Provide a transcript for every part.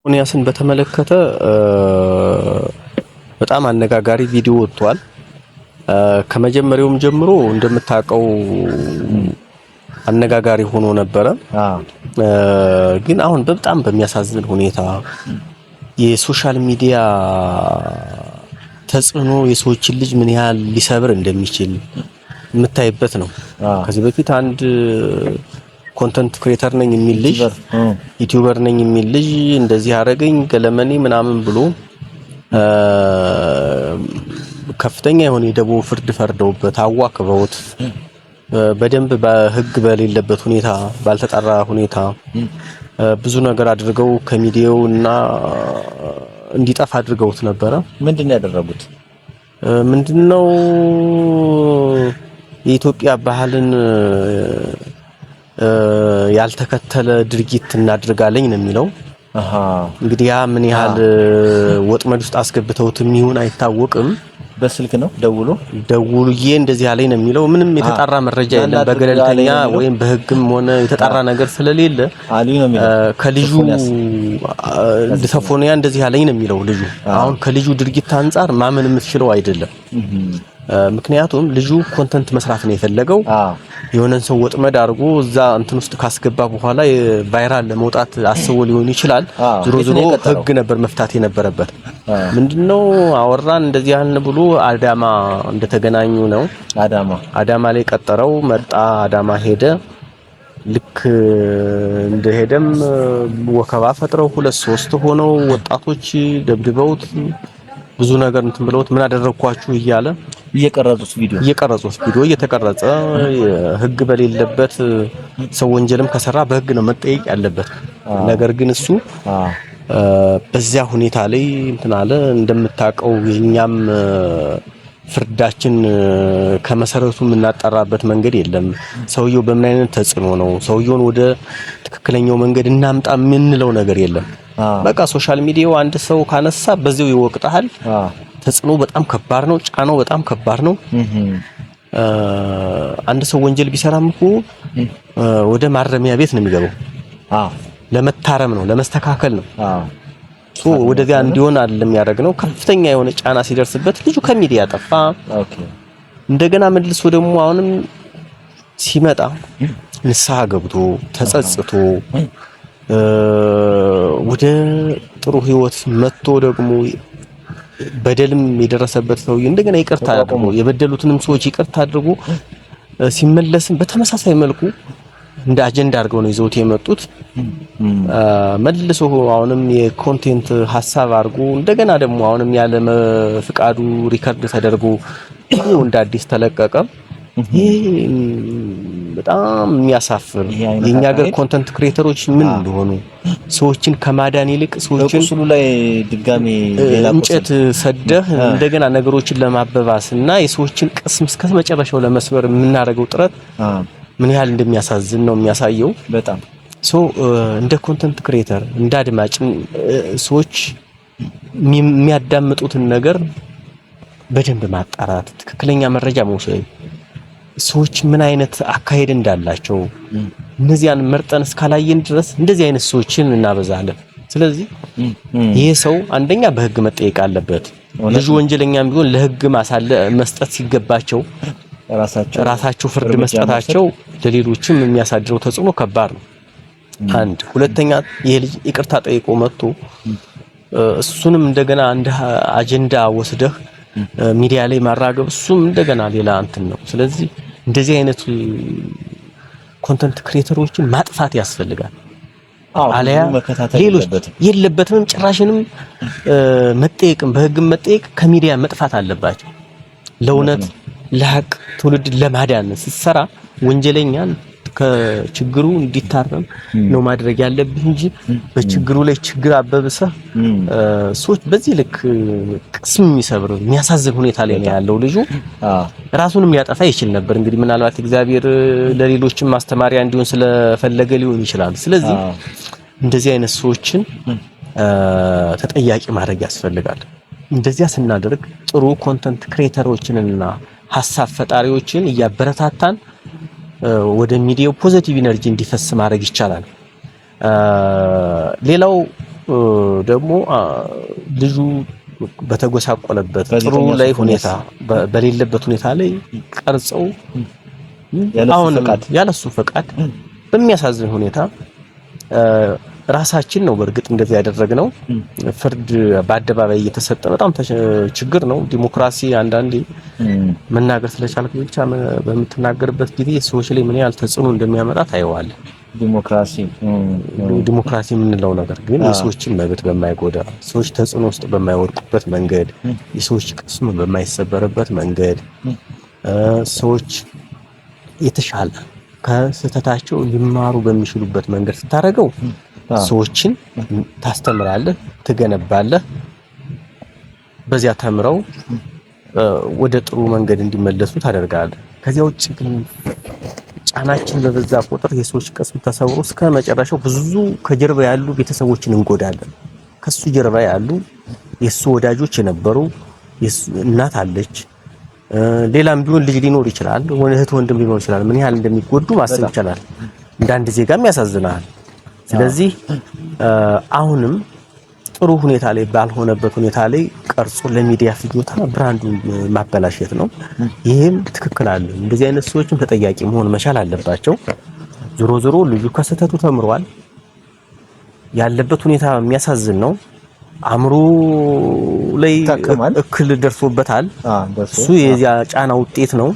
ሶፎንያስን በተመለከተ በጣም አነጋጋሪ ቪዲዮ ወጥቷል። ከመጀመሪያውም ጀምሮ እንደምታውቀው አነጋጋሪ ሆኖ ነበረ። ግን አሁን በጣም በሚያሳዝን ሁኔታ የሶሻል ሚዲያ ተጽዕኖ የሰዎችን ልጅ ምን ያህል ሊሰብር እንደሚችል የምታይበት ነው። ከዚህ በፊት አንድ ኮንተንት ክሬተር ነኝ የሚል ልጅ ዩቲዩበር ነኝ የሚል ልጅ እንደዚህ አረገኝ ገለመኔ ምናምን ብሎ ከፍተኛ የሆነ የደቦ ፍርድ ፈርደውበት አዋክበውት በደንብ በህግ በሌለበት ሁኔታ ባልተጣራ ሁኔታ ብዙ ነገር አድርገው ከሚዲያውና እንዲጠፋ አድርገውት ነበረ። ምንድነው ያደረጉት? ምንድነው የኢትዮጵያ ባህልን ያልተከተለ ድርጊት እናድርጋለኝ ነው የሚለው። እንግዲህ ያ ምን ያህል ወጥመድ ውስጥ አስገብተውትም ይሁን አይታወቅም። በስልክ ነው ደውሉዬ እንደዚህ ያለኝ ነው የሚለው። ምንም የተጣራ መረጃ የለም በገለልተኛ ወይም በህግም ሆነ የተጣራ ነገር ስለሌለ ከልጁ ሶፎንያ እንደዚህ ያለኝ ነው የሚለው ልጁ። አሁን ከልጁ ድርጊት አንፃር ማመን የምትችለው አይደለም። ምክንያቱም ልጁ ኮንተንት መስራት ነው የፈለገው። የሆነን ሰው ወጥመድ አድርጎ እዛ እንትን ውስጥ ካስገባ በኋላ ቫይራል ለመውጣት አስቦ ሊሆን ይችላል። ዞሮ ህግ ነበር መፍታት የነበረበት። ምንድነው አወራን እንደዚህ ያልን ብሎ አዳማ እንደተገናኙ ነው። አዳማ ላይ ቀጠረው መጣ። አዳማ ሄደ። ልክ እንደሄደም ወከባ ፈጥረው 2-3 ሆነው ወጣቶች ደብድበውት ብዙ ነገር እንትን ብለውት ምን አደረኳችሁ እያለ እየቀረጹት ቪዲዮ እየተቀረጸ ህግ በሌለበት ሰው ወንጀልም ከሰራ በህግ ነው መጠየቅ ያለበት። ነገር ግን እሱ በዚያ ሁኔታ ላይ እንትን አለ። እንደምታውቀው የኛም ፍርዳችን ከመሰረቱ የምናጣራበት መንገድ የለም። ሰውየው በምን አይነት ተጽዕኖ ነው ሰውየውን ወደ ትክክለኛው መንገድ እናምጣ የምንለው ነገር የለም። በቃ ሶሻል ሚዲያው አንድ ሰው ካነሳ በዚያው ይወቅጣል። ተጽዕኖ በጣም ከባድ ነው። ጫናው በጣም ከባድ ነው። አንድ ሰው ወንጀል ቢሰራም እኮ ወደ ማረሚያ ቤት ነው የሚገባው። ለመታረም ነው ለመስተካከል ነው። ወደዚያ እንዲሆን አይደለም ያደረግነው። ከፍተኛ የሆነ ጫና ሲደርስበት ልጁ ከሚዲያ ጠፋ። እንደገና መልሶ ደግሞ አሁንም ሲመጣ ንስሐ ገብቶ ተጸጽቶ ወደ ጥሩ ህይወት መጥቶ ደግሞ በደልም የደረሰበት ሰው እንደገና ይቅርታ አድርጎ የበደሉትንም ሰዎች ይቅርታ አድርጎ ሲመለስም በተመሳሳይ መልኩ እንደ አጀንዳ አድርገው ነው ይዘውት የመጡት። መልሶ አሁንም የኮንቴንት ሐሳብ አድርጎ እንደገና ደግሞ አሁንም ያለ ፍቃዱ ሪከርድ ተደርጎ እንደ አዲስ ተለቀቀ። በጣም የሚያሳፍር የኛ ሀገር ኮንተንት ክሬተሮች ምን እንደሆኑ ሰዎችን ከማዳን ይልቅ ሰዎችን ቁስሉ ላይ ድጋሚ እንጨት ሰደህ እንደገና ነገሮችን ለማበባስና የሰዎችን ቅስም እስከ መጨረሻው ለመስበር የምናደርገው ጥረት ምን ያህል እንደሚያሳዝን ነው የሚያሳየው። በጣም እንደ ኮንተንት ክሬተር እንደ አድማጭ ሰዎች የሚያዳምጡትን ነገር በደንብ ማጣራት፣ ትክክለኛ መረጃ መውሰድ፣ ሰዎች ምን አይነት አካሄድ እንዳላቸው እነዚያን መርጠን እስካላየን ድረስ እንደዚህ አይነት ሰዎችን እናበዛለን። ስለዚህ ይሄ ሰው አንደኛ በህግ መጠየቅ አለበት። ልጁ ወንጀለኛም ቢሆን ለህግ መስጠት ሲገባቸው ራሳቸው ፍርድ መስጠታቸው ለሌሎችም የሚያሳድረው ተጽዕኖ ከባድ ነው። አንድ ሁለተኛ ይሄ ልጅ ይቅርታ ጠይቆ መጥቶ እሱንም እንደገና እንደ አጀንዳ ወስደህ ሚዲያ ላይ ማራገብ እሱም እንደገና ሌላ እንትን ነው። ስለዚህ እንደዚህ አይነት ኮንተንት ክሬተሮችን ማጥፋት ያስፈልጋል። አለያ ሌሎች የለበትም ጭራሽንም መጠየቅም በህግም መጠየቅ ከሚዲያ መጥፋት አለባቸው። ለእውነት ለሐቅ ትውልድ ለማዳን ሲሰራ ወንጀለኛን ከችግሩ እንዲታረም ነው ማድረግ ያለብህ እንጂ በችግሩ ላይ ችግር አበብሰህ ሰዎች በዚህ ልክ ቅስም የሚሰብር የሚያሳዝን ሁኔታ ላይ ነው ያለው። ልጁ ራሱንም ያጠፋ ይችል ነበር። እንግዲህ ምናልባት እግዚአብሔር ለሌሎችም ማስተማሪያ እንዲሆን ስለፈለገ ሊሆን ይችላል። ስለዚህ እንደዚህ አይነት ሰዎችን ተጠያቂ ማድረግ ያስፈልጋል። እንደዚያ ስናደርግ ጥሩ ኮንተንት ክሬተሮችንና ሐሳብ ፈጣሪዎችን እያበረታታን ወደ ሚዲያው ፖዚቲቭ ኢነርጂ እንዲፈስ ማድረግ ይቻላል። ሌላው ደግሞ ልጁ በተጎሳቆለበት ጥሩ ላይ ሁኔታ በሌለበት ሁኔታ ላይ ቀርጸው ያለሱ ፈቃድ በሚያሳዝን ሁኔታ ራሳችን ነው በርግጥ እንደዚህ ያደረግነው። ፍርድ በአደባባይ እየተሰጠ በጣም ችግር ነው። ዲሞክራሲ አንዳንዴ መናገር ስለቻልክ ብቻ በምትናገርበት ጊዜ ሰዎች ላይ ምን ያህል ተጽዕኖ እንደሚያመጣ ታየዋለህ። ዲሞክራሲ የምንለው ነገር ግን የሰዎችን መብት በማይጎዳ ሰዎች ተጽዕኖ ውስጥ በማይወድቁበት መንገድ የሰዎች ቅስም በማይሰበርበት መንገድ ሰዎች የተሻለ ከስህተታቸው ሊማሩ በሚችሉበት መንገድ ስታደርገው ሰዎችን ታስተምራለህ፣ ትገነባለህ። በዚያ ተምረው ወደ ጥሩ መንገድ እንዲመለሱ ታደርጋለህ። ከዚያ ውጭ ግን ጫናችን በበዛ ቁጥር የሰዎች ቅስም ተሰብሮ እስከ መጨረሻው ብዙ ከጀርባ ያሉ ቤተሰቦችን እንጎዳለን። ከሱ ጀርባ ያሉ የሱ ወዳጆች የነበሩ እናት አለች፣ ሌላም ቢሆን ልጅ ሊኖር ይችላል፣ እህት ወንድም ሊኖር ይችላል። ምን ያህል እንደሚጎዱ ማሰብ ይችላል። እንደ አንድ ዜጋም ያሳዝናል። ስለዚህ አሁንም ጥሩ ሁኔታ ላይ ባልሆነበት ሁኔታ ላይ ቀርጾ ለሚዲያ ፍጆታ ብራንዱን ማበላሸት ነው። ይሄም ትክክል አለ። እንደዚህ አይነት ሰዎችም ተጠያቂ መሆን መቻል አለባቸው። ዞሮ ልጁ ከስተቱ ተምሯል። ያለበት ሁኔታ የሚያሳዝን ነው። አእምሮ ላይ እክል ደርሶበታል። እሱ የዚያ ጫና ውጤት ነው።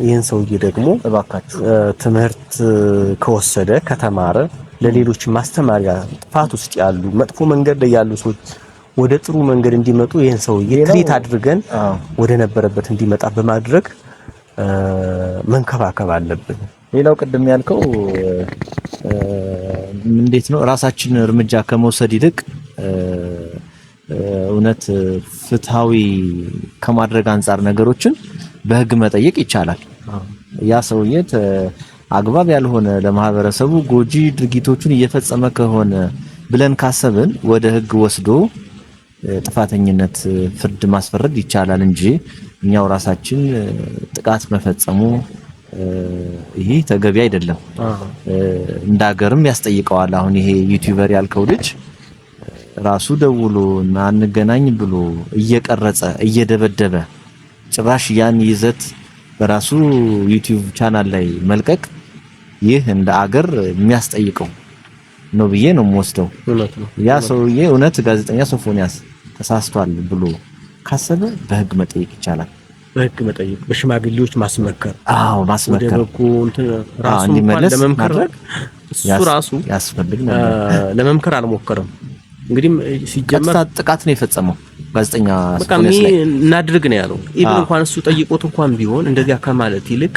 ይህን ሰውዬ ደግሞ እባካችሁ ትምህርት ከወሰደ ከተማረ ለሌሎች ማስተማሪያ ጥፋት ውስጥ ያሉ መጥፎ መንገድ ላይ ያሉ ሰዎች ወደ ጥሩ መንገድ እንዲመጡ ይህን ሰውዬ ትሪት አድርገን ወደ ነበረበት እንዲመጣ በማድረግ መንከባከብ አለብን። ሌላው ቅድም ያልከው እንዴት ነው ራሳችን እርምጃ ከመውሰድ ይልቅ እውነት ፍትሃዊ ከማድረግ አንፃር ነገሮችን በህግ መጠየቅ ይቻላል። ያ ሰውዬ አግባብ ያልሆነ ለማህበረሰቡ ጎጂ ድርጊቶችን እየፈጸመ ከሆነ ብለን ካሰብን ወደ ህግ ወስዶ ጥፋተኝነት ፍርድ ማስፈረድ ይቻላል እንጂ እኛው ራሳችን ጥቃት መፈጸሙ ይሄ ተገቢ አይደለም። እንዳገርም ያስጠይቀዋል። አሁን ይሄ ዩቲዩበር ያልከው ልጅ ራሱ ደውሎ እና አንገናኝ ብሎ እየቀረጸ እየደበደበ ጭራሽ ያን ይዘት በራሱ ዩቲዩብ ቻናል ላይ መልቀቅ ይህ እንደ አገር የሚያስጠይቀው ነው ብዬ ነው የምወስደው። ያ ሰውዬ እውነት ጋዜጠኛ ሶፎንያስ ተሳስቷል ብሎ ካሰበ በህግ መጠየቅ ይቻላል። በህግ መጠየቅ፣ በሽማግሌዎች ማስመከር። ማስመከር ወደ በኩ ራሱ እንዲመለስ ለመምከር እሱ ራሱ ያስፈልግ ነበር። ለመምከር አልሞከረም። እንግዲህ ሲጀመር ጥቃት ነው የፈጸመው ጋዜጠኛ ሶፎንያስ ላይ እናድርግ ነው ያለው። ኢቭን እንኳን እሱ ጠይቆት እንኳን ቢሆን እንደዚያ ከማለት ይልቅ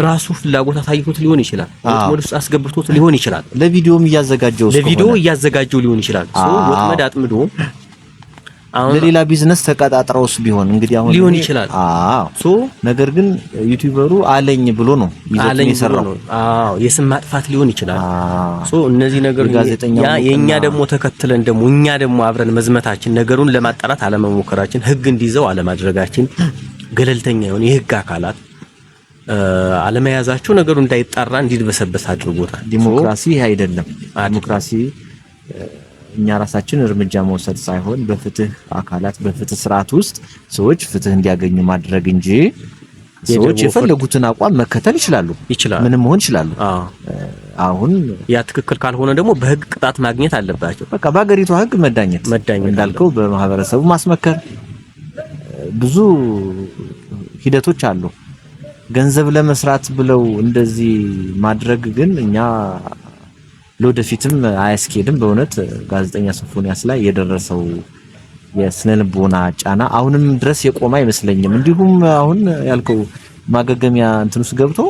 ራሱ ፍላጎት አሳይቶት ሊሆን ይችላል። ወጥመድ ውስጥ አስገብቶት ሊሆን ይችላል። ለቪዲዮም እያዘጋጀው ሊሆን ይችላል። ወጥመድ አጥምዶ አሁን ለሌላ ቢዝነስ ተቀጣጥረውስ ቢሆን እንግዲህ አሁን ሊሆን ይችላል። ነገር ግን ዩቲዩበሩ አለኝ ብሎ ነው ይዘት የሰራው። የስም ማጥፋት ሊሆን ይችላል። እነዚህ ነገሮች የኛ ደግሞ ተከትለን ደግሞ እኛ ደግሞ አብረን መዝመታችን ነገሩን ለማጣራት አለመሞከራችን፣ ህግ እንዲይዘው አለማድረጋችን፣ ገለልተኛ የሆነ የህግ አካላት አለመያዛቸው ነገሩ እንዳይጣራ እንዲድበሰበስ አድርጎታል። ዲሞክራሲ አይደለም። ዲሞክራሲ እኛ ራሳችን እርምጃ መውሰድ ሳይሆን በፍትህ አካላት በፍትህ ስርዓት ውስጥ ሰዎች ፍትህ እንዲያገኙ ማድረግ እንጂ ሰዎች የፈለጉትን አቋም መከተል ይችላሉ፣ ምንም መሆን ይችላሉ። አሁን ያ ትክክል ካልሆነ ደግሞ በህግ ቅጣት ማግኘት አለባቸው። በቃ በአገሪቷ ህግ መዳኘት እንዳልከው በማህበረሰቡ ማስመከር ብዙ ሂደቶች አሉ። ገንዘብ ለመስራት ብለው እንደዚህ ማድረግ ግን እኛ ለወደፊትም አያስኬድም። በእውነት ጋዜጠኛ ሶፎንያስ ላይ የደረሰው የስነልቦና ጫና አሁንም ድረስ የቆመ አይመስለኝም። እንዲሁም አሁን ያልከው ማገገሚያ እንትንስ ገብቶ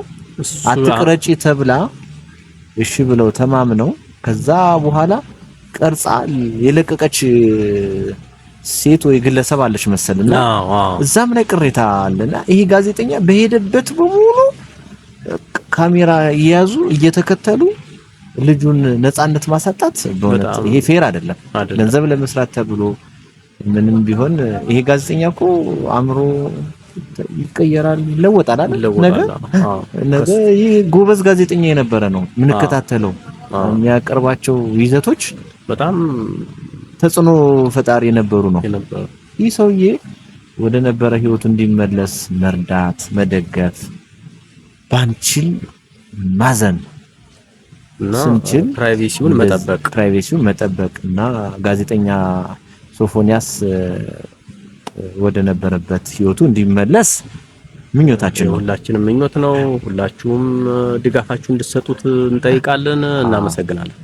አትቅረጪ ተብላ እሺ ብለው ተማምነው ከዛ በኋላ ቀርጻ የለቀቀች ሴት ወይ ግለሰብ አለች መሰልና እዛም ላይ ቅሬታ አለና ይሄ ጋዜጠኛ በሄደበት በሙሉ ካሜራ እየያዙ እየተከተሉ ልጁን ነፃነት ማሳጣት በእውነት ይሄ ፌር አይደለም። ገንዘብ ለመስራት ተብሎ ምንም ቢሆን ይሄ ጋዜጠኛ እኮ አእምሮ ይቀየራል፣ ይለወጣል አይደል? ነገ ይሄ ጎበዝ ጋዜጠኛ የነበረ ነው ምንከታተለው። የሚያቀርባቸው ይዘቶች በጣም ተጽዕኖ ፈጣሪ የነበሩ ነው። ይህ ሰውዬ ወደ ነበረ ህይወቱ እንዲመለስ መርዳት፣ መደገፍ ባንችል ማዘን እና ስንችል ፕራይቬሲውን መጠበቅ እና ጋዜጠኛ ሶፎንያስ ወደ ነበረበት ህይወቱ እንዲመለስ ምኞታችን ነው። ሁላችንም ምኞት ነው። ሁላችሁም ድጋፋችሁን እንድትሰጡት እንጠይቃለን። እናመሰግናለን።